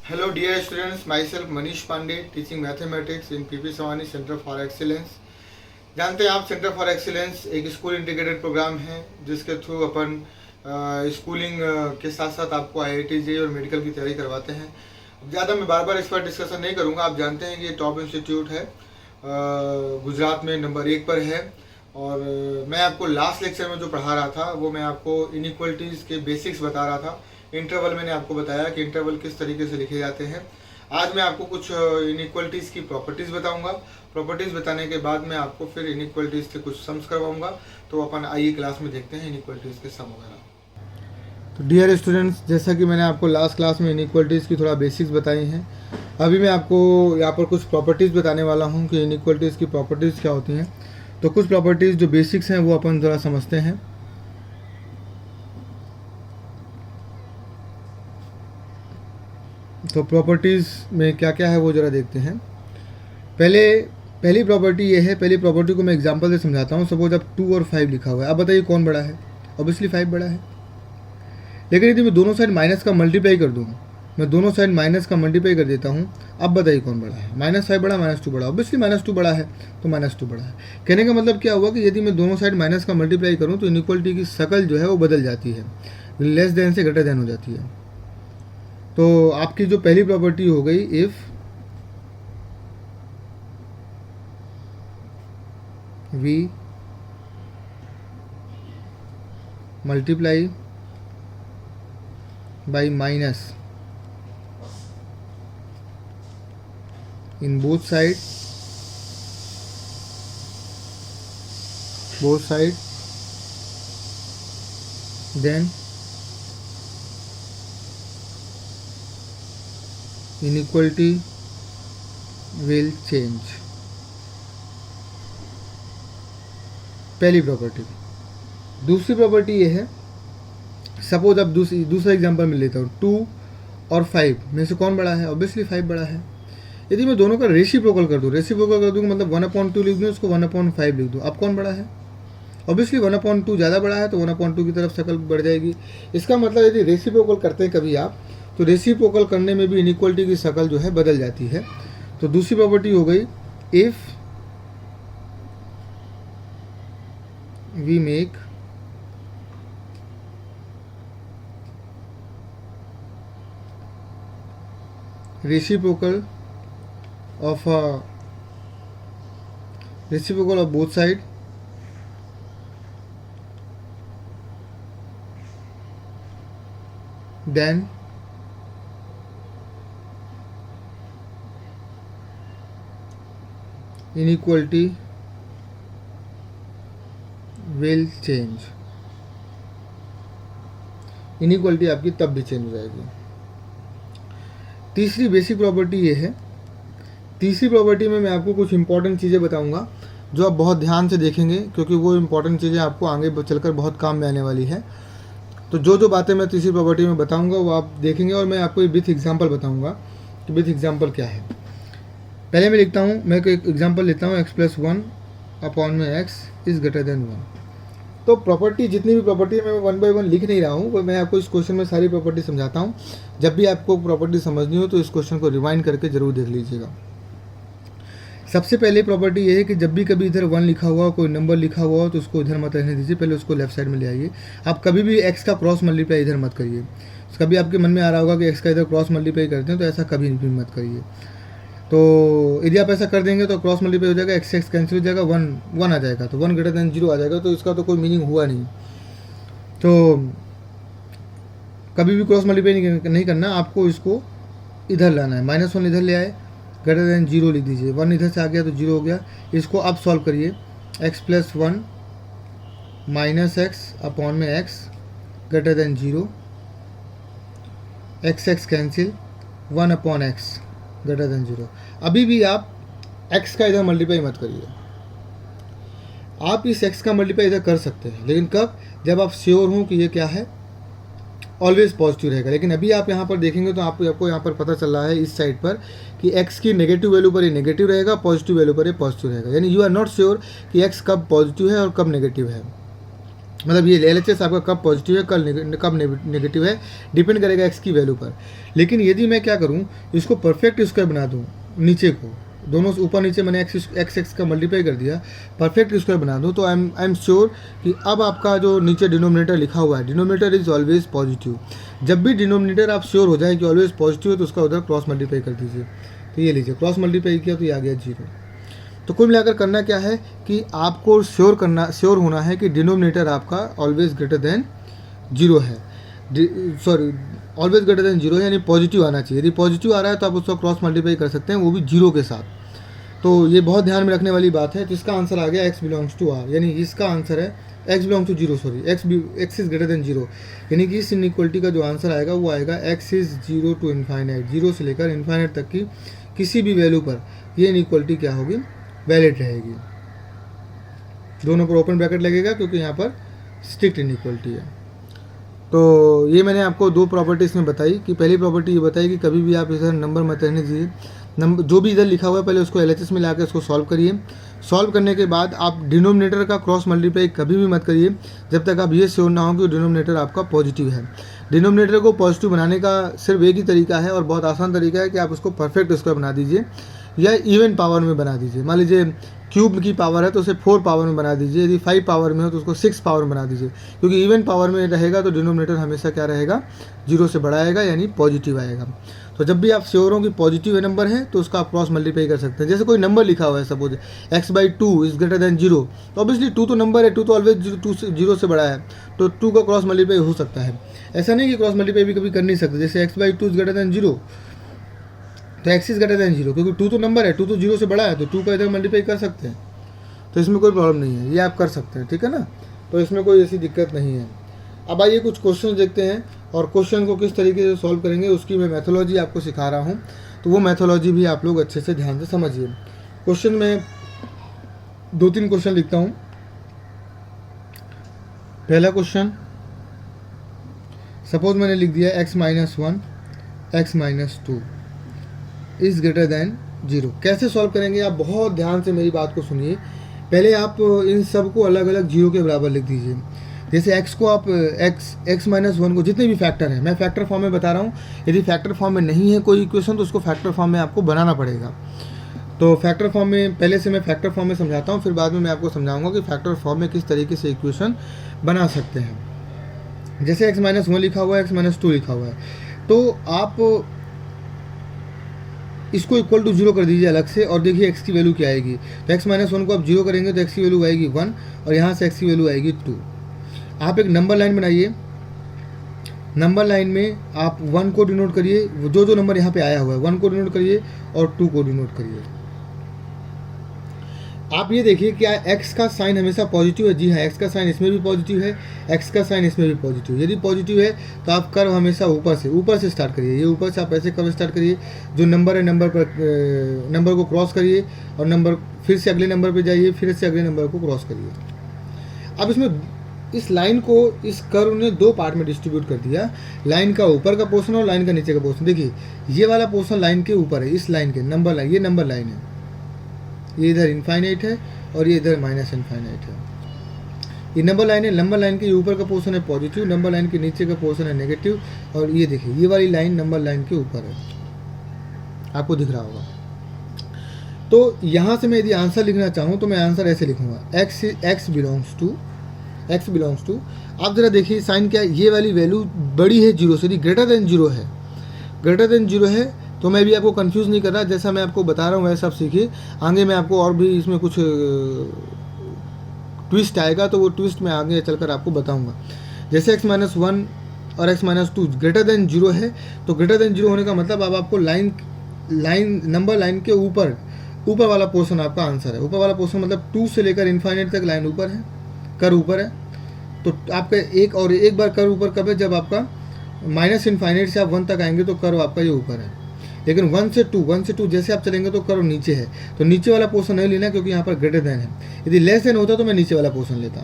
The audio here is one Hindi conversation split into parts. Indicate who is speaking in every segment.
Speaker 1: Hello dear students, myself Manish Pandey teaching mathematics in PP Samani Center for Excellence। जानते हैं आप सेंटर फॉर एक्सीलेंस एक स्कूल इंटीग्रेटेड प्रोग्राम है जिसके थ्रू अपन स्कूलिंग के साथ साथ आपको IIT JEE और मेडिकल की तैयारी करवाते हैं। ज़्यादा मैं बार बार इस पर डिस्कशन नहीं करूँगा। आप जानते हैं कि ये टॉप इंस्टीट्यूट है, गुजरात में नंबर 1 पर है। और मैं आपको लास्ट लेक्चर में जो पढ़ा रहा था वो मैं आपको इनइक्वलिटीज़ के बेसिक्स बता रहा था। इंटरवल मैंने आपको बताया कि इंटरवल किस तरीके से लिखे जाते हैं। आज मैं आपको कुछ इनइक्वलिटीज़ की प्रॉपर्टीज़ बताऊंगा। प्रॉपर्टीज़ बताने के बाद मैं आपको फिर इनइक्वलिटीज़ के कुछ सम्स करवाऊंगा। तो अपन आइए क्लास में देखते हैं इनइक्वलिटीज़ के सम वगैरह। तो डियर स्टूडेंट्स, जैसा कि मैंने आपको लास्ट क्लास में इनइक्वलिटीज़ की थोड़ा बेसिक्स बताई हैं, अभी मैं आपको यहाँ पर कुछ प्रॉपर्टीज़ बताने वाला हूँ कि इनइक्वलिटीज़ की प्रॉपर्टीज़ क्या होती हैं। तो कुछ प्रॉपर्टीज़ जो बेसिक्स हैं वो अपन ज़रा समझते हैं। तो प्रॉपर्टीज़ में क्या क्या है वो ज़रा देखते हैं। पहली प्रॉपर्टी ये है। पहली प्रॉपर्टी को मैं एग्जांपल से समझाता हूँ। सपोज अब 2 और 5 लिखा हुआ है। अब बताइए कौन बड़ा है? ऑब्वियसली 5 बड़ा है। लेकिन यदि मैं दोनों साइड माइनस का मल्टीप्लाई कर दूँ, मैं दोनों साइड माइनस का मल्टीप्लाई कर देता हूँ, अब बताइए कौन बड़ा है? -5 बड़ा, -2 बड़ा? ऑब्वियसली -2 बड़ा है, तो -2 बड़ा है। कहने का मतलब क्या हुआ कि यदि मैं दोनों साइड माइनस का मल्टीप्लाई करूँ तो इनइक्वलिटी की शक्ल जो है वो बदल जाती है, लेस देन से ग्रेटर देन हो जाती है। तो आपकी जो पहली प्रॉपर्टी हो गई, if we multiply by minus in both side then inequality will change। पहली प्रॉपर्टी। दूसरी प्रॉपर्टी ये है, सपोज अब दूसरा एग्जांपल मैं लेता हूँ। 2 और 5 में से कौन बड़ा है? ऑब्वियसली 5 बड़ा है। यदि मैं दोनों का रेसिप्रोकल कर दूँ, मतलब 1/2 लिख दूँ, उसको 1/5 लिख दूँ, अब कौन बड़ा है? ऑब्वियसली 1/2 ज़्यादा बड़ा है, तो 1/2 की तरफ शक्ल बढ़ जाएगी। इसका मतलब यदि रेसिप्रोकल करते हैं कभी आप, तो रेसिप्रोकल करने में भी इनइक्वलिटी की शक्ल जो है बदल जाती है। तो दूसरी प्रॉपर्टी हो गई, if we make reciprocal of both side, then inequality will change। Inequality आपकी तब भी चेंज हो जाएगी। तीसरी बेसिक प्रॉपर्टी ये है। तीसरी प्रॉपर्टी में मैं आपको कुछ इंपॉर्टेंट चीज़ें बताऊंगा जो आप बहुत ध्यान से देखेंगे, क्योंकि वो इंपॉर्टेंट चीज़ें आपको आगे चलकर बहुत काम में आने वाली है। तो जो बातें मैं तीसरी प्रॉपर्टी में बताऊंगा वो आप देखेंगे, और मैं आपको विथ एग्जांपल बताऊंगा कि विथ एग्जांपल क्या है। पहले मैं लिखता हूँ, मैं एक एग्जांपल लेता हूँ, x+1/x इज़ ग्रेटर देन 1। तो प्रॉपर्टी, जितनी भी प्रॉपर्टी है, मैं 1 बाय 1 लिख नहीं रहा हूँ, मैं आपको इस क्वेश्चन में सारी प्रॉपर्टी समझाता हूँ। जब भी आपको प्रॉपर्टी समझनी हो तो इस क्वेश्चन को रिवाइंड करके जरूर देख लीजिएगा। सबसे पहले प्रॉपर्टी ये है कि जब भी कभी इधर 1 लिखा हुआ हो, कोई नंबर लिखा हुआ हो, तो उसको इधर मत रहने दीजिए, पहले उसको लेफ्ट साइड में ले आइए। आप कभी भी x का क्रॉस मल्टीप्लाई इधर मत करिए। कभी आपके मन में आ रहा होगा कि x का इधर क्रॉस मल्टीप्लाई करते हैं, तो ऐसा कभी भी मत करिए। तो यदि आप ऐसा कर देंगे तो क्रॉस मल्टीप्लाई हो जाएगा, x कैंसिल हो जाएगा, 1 आ जाएगा, तो 1 ग्रेटर देन 0 आ जाएगा, तो इसका तो कोई मीनिंग हुआ नहीं। तो कभी भी क्रॉस मल्टीप्लाई नहीं करना, आपको इसको इधर लाना है। -1 इधर ले आए, ग्रेटर देन 0 लिख दीजिए। 1 इधर से आ गया तो 0 हो गया। इसको अब सॉल्व करिए। x+1 -x/x greater than 0, x cancel, 1/x greater than 0। अभी भी आप x का इधर मल्टीप्लाई मत करिए। आप इस x का मल्टीप्लाई इधर कर सकते हैं, लेकिन कब? जब आप श्योर हों कि ये क्या है, ऑलवेज पॉजिटिव रहेगा। लेकिन अभी आप यहाँ पर देखेंगे तो आपको यहाँ पर पता चल रहा है इस साइड पर कि x की नेगेटिव वैल्यू पर ये नेगेटिव रहेगा, पॉजिटिव वैल्यू पर ये पॉजिटिव रहेगा। यानी यू आर नॉट श्योर कि x कब पॉजिटिव है और कब नेगेटिव है। मतलब ये LHS आपका कब पॉजिटिव है कब नेगेटिव है, डिपेंड करेगा x की वैल्यू पर। लेकिन यदि मैं क्या करूँ, इसको परफेक्ट स्क्वायर बना दूँ, नीचे को दोनों ऊपर नीचे मैंने एक्स का मल्टीप्लाई कर दिया, परफेक्ट स्क्वायर बना दूँ, तो आई एम श्योर कि अब आपका जो नीचे डिनोमिनेटर लिखा हुआ है, डिनोमिनेटर इज ऑलवेज पॉजिटिव। जब भी डिनोमिनेटर आप श्योर हो जाए कि ऑलवेज पॉजिटिव है, तो उसका उधर क्रॉस मल्टीप्लाई कर दीजिए। तो ये लीजिए, क्रॉस मल्टीप्लाई किया तो ये आ गया 0। तो कुल मिलाकर करना क्या है कि आपको श्योर होना है कि डिनोमिनेटर आपका ऑलवेज ग्रेटर देन 0 है, सॉरी ऑलवेज ग्रेटर देन 0 है, यानी पॉजिटिव आना चाहिए। यदि पॉजिटिव आ रहा है तो आप उसका क्रॉस मल्टीप्लाई कर सकते हैं, वो भी 0 के साथ। तो ये बहुत ध्यान में रखने वाली बात है। तो इसका आंसर आ गया x बिलोंग्स टू r, यानी इसका आंसर है x belongs to 0, sorry x is greater than 0, यानी कि इस इनइक्वलिटी का जो आंसर आएगा वो आएगा x इज 0 टू इन्फाइनाइट, 0 से लेकर इन्फाइनाइट तक की किसी भी वैल्यू पर ये इनइक्वलिटी क्या होगी, वैलिड रहेगी। दोनों पर ओपन ब्रैकेट लगेगा क्योंकि यहाँ पर स्ट्रिक्ट इनइक्वलिटी है। तो ये मैंने आपको दो प्रॉपर्टीज़ में बताई कि पहली प्रॉपर्टी ये बताई कि कभी भी आप इधर नंबर मत रहने दीजिए, नंबर जो भी इधर लिखा हुआ है पहले उसको LHS में लाकर उसको सॉल्व करिए। सॉल्व करने के बाद आप डिनोमिनेटर का क्रॉस मल्टीप्लाई कभी भी मत करिए जब तक आप ये श्योर ना हो कि डिनोमिनेटर आपका पॉजिटिव है। डिनोमिनेटर को पॉजिटिव बनाने का सिर्फ एक ही तरीका है और बहुत आसान तरीका है कि आप उसको परफेक्ट स्क्वायर बना दीजिए या इवन पावर में बना दीजिए। मान लीजिए क्यूब की पावर है तो उसे 4 पावर में बना दीजिए, यदि 5 पावर में हो तो उसको 6 पावर में बना दीजिए, क्योंकि इवन पावर में रहेगा तो डिनोमिनेटर हमेशा क्या रहेगा, 0 से बड़ा आएगा, यानी पॉजिटिव आएगा। तो जब भी आप श्योर हो कि पॉजिटिव नंबर है तो उसका आप क्रॉस मल्टीप्लाई कर सकते हैं। जैसे कोई नंबर लिखा हुआ है, suppose x/2 is greater than 0, तो ऑब्वियसली 2 तो नंबर है, 2 तो ऑलवेज 0 से बड़ा है, तो 2 का क्रॉस मल्टीप्लाई हो सकता है। ऐसा नहीं कि क्रॉस मल्टीप्लाई भी कभी कर नहीं सकते। जैसे x/2 इज ग्रेटर देन 0 तो x इज ग्रेटर देन 0, क्योंकि 2 तो नंबर है, 2 तो 0 से बड़ा है, तो 2 का इधर मल्टीप्लाई कर सकते हैं, तो इसमें कोई प्रॉब्लम नहीं है, ये आप कर सकते हैं, ठीक है ना। तो इसमें कोई ऐसी दिक्कत नहीं है। अब आइए कुछ क्वेश्चन देखते हैं और क्वेश्चन को किस तरीके से सॉल्व करेंगे उसकी मैं मैथोलॉजी आपको सिखा रहा हूँ, तो वो मैथोलॉजी भी आप लोग अच्छे से ध्यान से समझिए। क्वेश्चन में 2-3 क्वेश्चन लिखता हूँ। पहला क्वेश्चन, सपोज मैंने लिख दिया x-1 x-2 is greater than 0। कैसे सॉल्व करेंगे आप बहुत ध्यान से मेरी बात को सुनिए। पहले आप इन सब को अलग अलग 0 के बराबर लिख दीजिए। जैसे x को आप x-1 को जितने भी फैक्टर हैं, मैं फैक्टर फॉर्म में बता रहा हूँ, यदि फैक्टर फॉर्म में नहीं है कोई इक्वेशन तो उसको फैक्टर फॉर्म में आपको बनाना पड़ेगा। तो फैक्टर फॉर्म में पहले से मैं फैक्टर फॉर्म में समझाता हूँ, फिर बाद में मैं आपको समझाऊंगा कि फैक्टर फॉर्म में किस तरीके से इक्वेशन बना सकते हैं। जैसे x-1 लिखा हुआ है, x-2 लिखा हुआ है, तो आप इसको इक्वल टू 0 कर दीजिए अलग से और देखिए x की वैल्यू क्या आएगी। तो x-1 को आप 0 करेंगे तो x की वैल्यू आएगी 1 और यहाँ से x की वैल्यू आएगी 2। आप एक नंबर लाइन बनाइए, नंबर लाइन में आप 1 को डिनोट करिए, जो जो नंबर यहाँ पे आया हुआ है 1 को डिनोट करिए और 2 को डिनोट करिए। आप ये देखिए क्या x का साइन हमेशा पॉजिटिव है? जी हाँ, x का साइन इसमें भी पॉजिटिव है, x का साइन इसमें भी पॉजिटिव है। यदि पॉजिटिव है तो आप कर्व हमेशा ऊपर से स्टार्ट करिए। ये ऊपर से आप ऐसे कर्व स्टार्ट करिए, जो नंबर है नंबर को क्रॉस करिए और नंबर फिर से अगले नंबर पे जाइए, फिर से अगले नंबर को क्रॉस करिए। अब इसमें इस लाइन को इस कर्व ने 2 पार्ट में डिस्ट्रीब्यूट कर दिया, लाइन का ऊपर का पोर्शन और लाइन का नीचे का पोर्शन। देखिए ये वाला पोर्शन लाइन के ऊपर है, इस लाइन के नंबर लाइन, ये नंबर लाइन है, ये इधर इनफाइनाइट है और ये इधर माइनस इनफाइनाइट है। ये नंबर लाइन है, नंबर लाइन के ऊपर का पोर्शन है पॉजिटिव, नंबर लाइन के नीचे का पोर्शन है नेगेटिव, और ये देखिए ये वाली लाइन नंबर लाइन के ऊपर है, आपको दिख रहा होगा। तो यहाँ से मैं यदि आंसर लिखना चाहूँ तो मैं आंसर ऐसे लिखूँगा, x बिलोंग्स टू। आप ज़रा देखिए साइन क्या है, ये वाली वैल्यू बड़ी है 0 से, यदि ग्रेटर देन 0 है, ग्रेटर देन 0 है तो मैं भी आपको कंफ्यूज नहीं कर रहा, जैसा मैं आपको बता रहा हूँ वैसा आप सीखिए। आगे मैं आपको और भी इसमें कुछ ट्विस्ट आएगा तो वो ट्विस्ट मैं आगे चलकर आपको बताऊंगा। जैसे x-1 और x-2 ग्रेटर देन 0 है, तो ग्रेटर देन 0 होने का मतलब अब आपको लाइन नंबर लाइन के ऊपर वाला पोर्शन आपका आंसर है। ऊपर वाला पोर्शन मतलब 2 से लेकर इन्फाइनाइट तक लाइन ऊपर है, कर्व ऊपर है। तो आपका एक बार कर्व ऊपर कब है, जब आपका माइनस इन्फाइनाइट से आप 1 तक आएंगे तो कर्व आपका ये ऊपर है। लेकिन 1 से 2 जैसे आप चलेंगे तो कर्व नीचे है, तो नीचे वाला पोर्शन नहीं लेना क्योंकि यहाँ पर ग्रेटर देन है। यदि लेस देन होता तो मैं नीचे वाला पोर्शन लेता,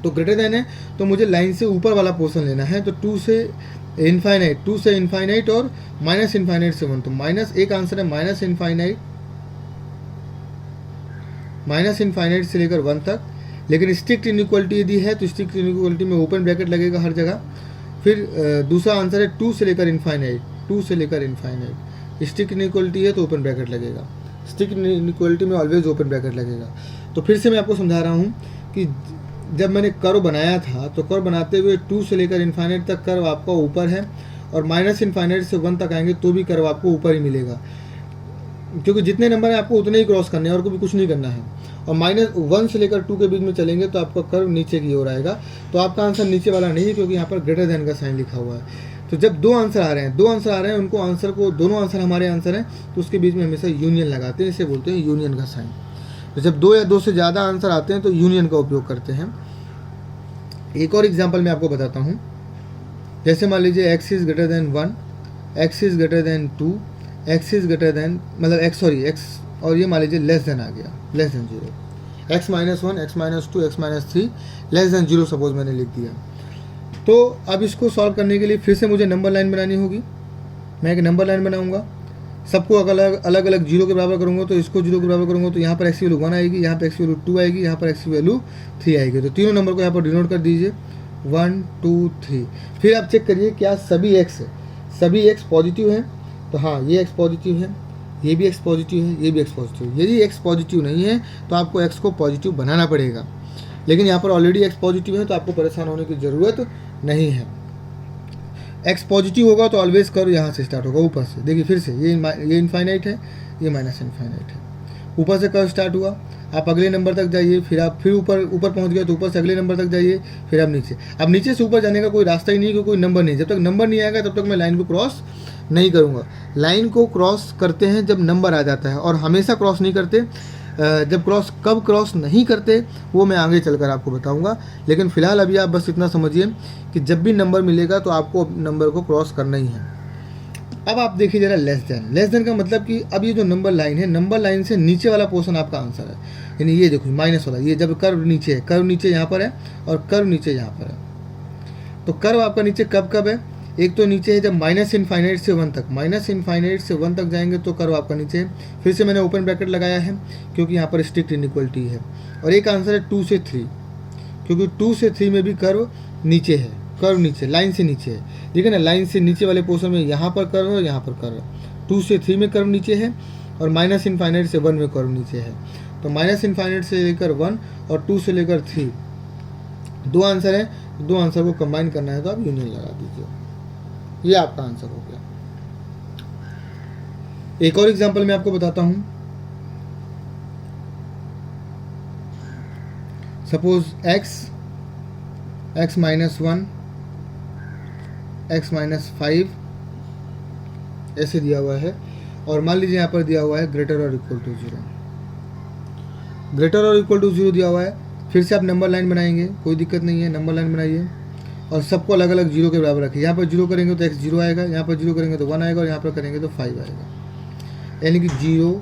Speaker 1: तो ग्रेटर देन है तो मुझे लाइन से ऊपर वाला पोर्शन लेना है। तो 2 से इन्फाइनाइट और माइनस इन्फाइनाइट से 1, तो माइनस एक आंसर है माइनस इन्फाइनाइट से लेकर 1 तक, लेकिन स्ट्रिक्ट इनइक्वालिटी यदि है तो स्ट्रिक्ट इनइक्वालिटी में ओपन ब्रैकेट लगेगा हर जगह। फिर दूसरा आंसर है 2 से लेकर इनफाइनाइट, 2 से लेकर इनफाइनाइट। स्ट्रिक्ट इनइक्वालिटी है तो ओपन ब्रैकेट लगेगा, स्ट्रिक्ट इनइक्वालिटी में ऑलवेज ओपन ब्रैकेट लगेगा। तो फिर से मैं आपको समझा रहा हूँ कि जब मैंने कर्व बनाया था तो कर्व बनाते हुए 2 से लेकर इनफाइनाइट तक कर्व आपका ऊपर है, और माइनस इनफाइनाइट से 1 तक आएंगे तो भी कर्व आपको ऊपर ही मिलेगा, क्योंकि जितने नंबर हैं आपको उतने ही क्रॉस करने हैं और कभी कुछ नहीं करना है। और -1 से लेकर 2 के बीच में चलेंगे तो आपका कर्व नीचे की ओर आएगा। तो आपका आंसर नीचे वाला नहीं है, क्योंकि यहाँ पर ग्रेटर देन का साइन लिखा हुआ है। तो जब 2 आंसर आ रहे हैं, 2 आंसर आ रहे हैं, उनको आंसर को, दोनों आंसर हमारे आंसर हैं, तो उसके बीच में हमेशा यूनियन लगाते हैं, इसे बोलते हैं यूनियन का साइन। तो जब 2 या 2 से ज़्यादा आंसर आते हैं तो यूनियन का उपयोग करते हैं। एक और एग्जाम्पल मैं आपको बताता हूँ। जैसे मान लीजिए x is greater than 1, x is greater than 2, x is greater than, मतलब x, और ये मान लीजिए लेस देन आ गया, less than 0, x -1, x -2, x -3, less than 0 suppose मैंने लिख दिया। तो अब इसको सॉल्व करने के लिए फिर से मुझे नंबर लाइन बनानी होगी। मैं एक नंबर लाइन बनाऊंगा, सबको अलग अलग 0 के बराबर करूंगा। तो इसको 0 के बराबर करूंगा तो यहाँ पर x की वैल्यू 1 आएगी, यहाँ पर x की वैल्यू 2 आएगी, यहाँ पर x की वैल्यू 3 आएगी। तो तीनों नंबर को यहाँ पर डिनोट कर दीजिए 1 2 3। फिर आप चेक करिए क्या सभी x पॉजिटिव है। तो हाँ, ये x पॉजिटिव है, ये भी x पॉजिटिव है, ये भी x पॉजिटिव है। यदि x पॉजिटिव नहीं है तो आपको x को पॉजिटिव बनाना पड़ेगा, लेकिन यहाँ पर ऑलरेडी x पॉजिटिव है तो आपको परेशान होने की ज़रूरत नहीं है। x पॉजिटिव होगा तो ऑलवेज कर्व यहाँ से स्टार्ट होगा, ऊपर से। देखिए फिर से ये इनफाइनाइट है, ये माइनस इनफाइनाइट है, ऊपर से कर्व स्टार्ट हुआ। आप अगले नंबर तक जाइए, फिर आप फिर ऊपर पहुँच गए तो ऊपर से अगले नंबर तक जाइए, फिर आप नीचे। अब नीचे से ऊपर जाने का कोई रास्ता ही नहीं, क्योंकि कोई नंबर नहीं। जब तक नंबर नहीं आएगा तब तक मैं लाइन को क्रॉस नहीं करूँगा। लाइन को क्रॉस करते हैं जब नंबर आ जाता है, और हमेशा क्रॉस नहीं करते। जब कब क्रॉस नहीं करते वो मैं आगे चलकर आपको बताऊंगा, लेकिन फ़िलहाल अभी आप बस इतना समझिए कि जब भी नंबर मिलेगा तो आपको नंबर को क्रॉस करना ही है। अब आप देखिए ज़रा लेस देन का मतलब कि अब ये जो नंबर लाइन है, नंबर लाइन से नीचे वाला पोर्शन आपका आंसर है। यानी ये देखो माइनस वाला, ये जब कर्व नीचे है, कर्व नीचे यहाँ पर है और कर्व नीचे यहाँ पर है। तो कर्व आपका नीचे कब है? एक तो नीचे है जब माइनस इनफाइनाइट से 1 तक, माइनस इनफाइनाइट से 1 तक जाएंगे तो कर्व आपका नीचे है। फिर से मैंने ओपन ब्रैकेट लगाया है क्योंकि यहाँ पर स्ट्रिक्ट इनइक्वालिटी है। और एक आंसर है 2 से 3, क्योंकि 2 से 3 में भी कर्व नीचे है, कर्व नीचे लाइन से नीचे है। ठीक है ना, लाइन से नीचे वाले पोर्शन में यहाँ पर कर्व है, यहाँ पर कर्व। 2 से 3 में कर्व नीचे है और माइनस इनफाइनाइट से 1 में कर्व नीचे है। तो माइनस इनफाइनाइट से लेकर 1 और 2 से लेकर 3 दो आंसर है। दो आंसर को कंबाइन करना है तो आप यूनियन लगा दीजिए, ये आपका आंसर हो गया। एक और एग्जांपल मैं आपको बताता हूं। सपोज x -1 x -5 ऐसे दिया हुआ है, और मान लीजिए यहाँ पर दिया हुआ है ग्रेटर और इक्वल टू 0, ग्रेटर और इक्वल टू 0 दिया हुआ है। फिर से आप नंबर लाइन बनाएंगे, कोई दिक्कत नहीं है, नंबर लाइन बनाइए और सबको अलग अलग 0 के बराबर रखिए। यहाँ पर 0 करेंगे तो x 0 आएगा, यहाँ पर 0 करेंगे तो 1 आएगा, और यहाँ पर करेंगे तो 5 आएगा। यानी कि 0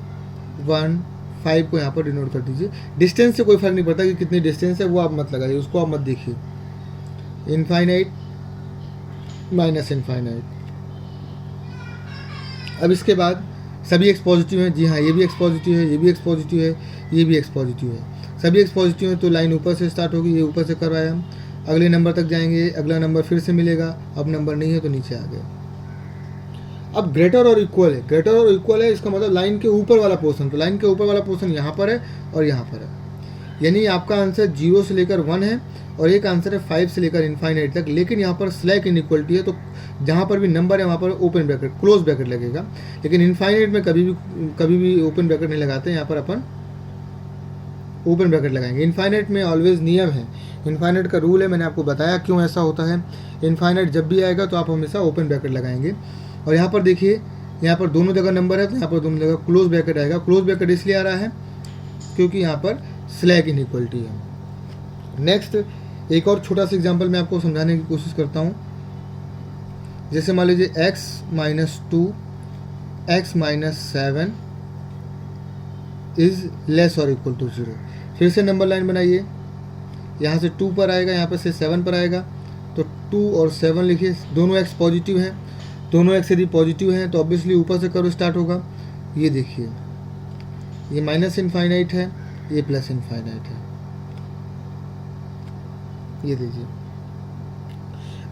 Speaker 1: 1 5 को यहाँ पर डिनोट कर दीजिए। डिस्टेंस से कोई फर्क नहीं पड़ता कि कितनी डिस्टेंस है, वो आप मत लगाइए, उसको आप मत देखिए। Infinite minus infinite. अब इसके बाद सभी x पॉजिटिव हैं। जी हाँ, ये भी x पॉजिटिव है, ये भी x पॉजिटिव है, ये भी x पॉजिटिव है। सभी x पॉजिटिव है तो लाइन ऊपर से स्टार्ट होगी, ये ऊपर से करवाया हम, अगले नंबर तक जाएंगे, अगला नंबर फिर से मिलेगा। अब नंबर नहीं है तो नीचे आ गए। अब ग्रेटर और इक्वल है, ग्रेटर और इक्वल है इसका मतलब लाइन के ऊपर वाला पोर्शन। तो लाइन के ऊपर वाला पोर्शन यहाँ पर है और यहाँ पर है, यानी आपका आंसर 0 से लेकर 1 है और एक आंसर है 5 से लेकर इनफाइनाइट तक। लेकिन यहाँ पर स्लैक इनइक्वलिटी है, तो जहाँ पर भी नंबर है वहाँ पर ओपन ब्रैकेट क्लोज ब्रैकेट लगेगा। लेकिन इनफाइनाइट में कभी भी ओपन ब्रैकेट नहीं लगाते, यहाँ पर अपन ओपन ब्रैकेट लगाएंगे। इनफाइनाइट में ऑलवेज नियम है, इनफाइनाइट का रूल है, मैंने आपको बताया क्यों ऐसा होता है। इनफाइनाइट जब भी आएगा तो आप हमेशा ओपन ब्रैकेट लगाएंगे। और यहाँ पर देखिए, यहाँ पर दोनों जगह नंबर है तो यहाँ पर दोनों जगह क्लोज ब्रैकेट आएगा। क्लोज ब्रैकेट इसलिए आ रहा है क्योंकि यहाँ पर स्लैक इनइक्वलिटी है। नेक्स्ट एक और छोटा सा एग्जांपल मैं आपको समझाने की कोशिश करता हूँ। जैसे मान लीजिए x -2 x -7 इज़ लेस और इक्वल टू 0। फिर से नंबर लाइन बनाइए, यहाँ से 2 पर आएगा, यहाँ पर से 7 पर आएगा। तो 2 और 7 लिखिए, दोनों x पॉजिटिव हैं, दोनों x यदि पॉजिटिव हैं तो ऑब्वियसली ऊपर से कर्व स्टार्ट होगा। ये देखिए, ये माइनस इनफाइनाइट है, ये प्लस इनफाइनाइट है। ये लीजिए।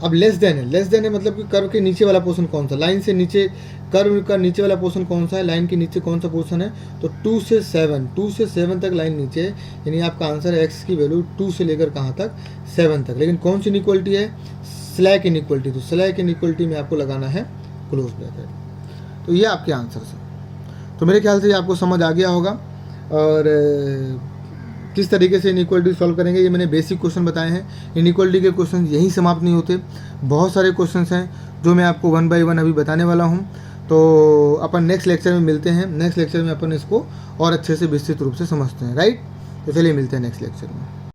Speaker 1: अब लेस देन है मतलब कि कर्व के नीचे वाला पोर्शन कौन सा, लाइन से नीचे कर्व का नीचे वाला पोर्शन कौन सा है, लाइन के नीचे कौन सा पोर्शन है, तो 2 से 7 तक लाइन नीचे है, यानी आपका आंसर है एक्स की वैल्यू 2 से लेकर कहाँ तक, 7 तक। लेकिन कौन सी इनइक्वालिटी है, स्लैक इनइक्वालिटी, तो स्लैक इनइक्वालिटी में आपको लगाना है क्लोज ब्रैकेट। तो ये आपके आंसर है। तो मेरे ख्याल से ये आपको समझ आ गया होगा। और किस तरीके से इनइक्वालिटी सॉल्व करेंगे, ये मैंने बेसिक क्वेश्चन बताए हैं। इनइक्वालिटी के क्वेश्चन यहीं समाप्त नहीं होते, बहुत सारे क्वेश्चंस हैं जो मैं आपको 1 बाय 1 अभी बताने वाला हूँ। तो अपन नेक्स्ट लेक्चर में मिलते हैं, नेक्स्ट लेक्चर में अपन इसको और अच्छे से विस्तृत रूप से समझते हैं, राइट। तो चलिए मिलते हैं नेक्स्ट लेक्चर में।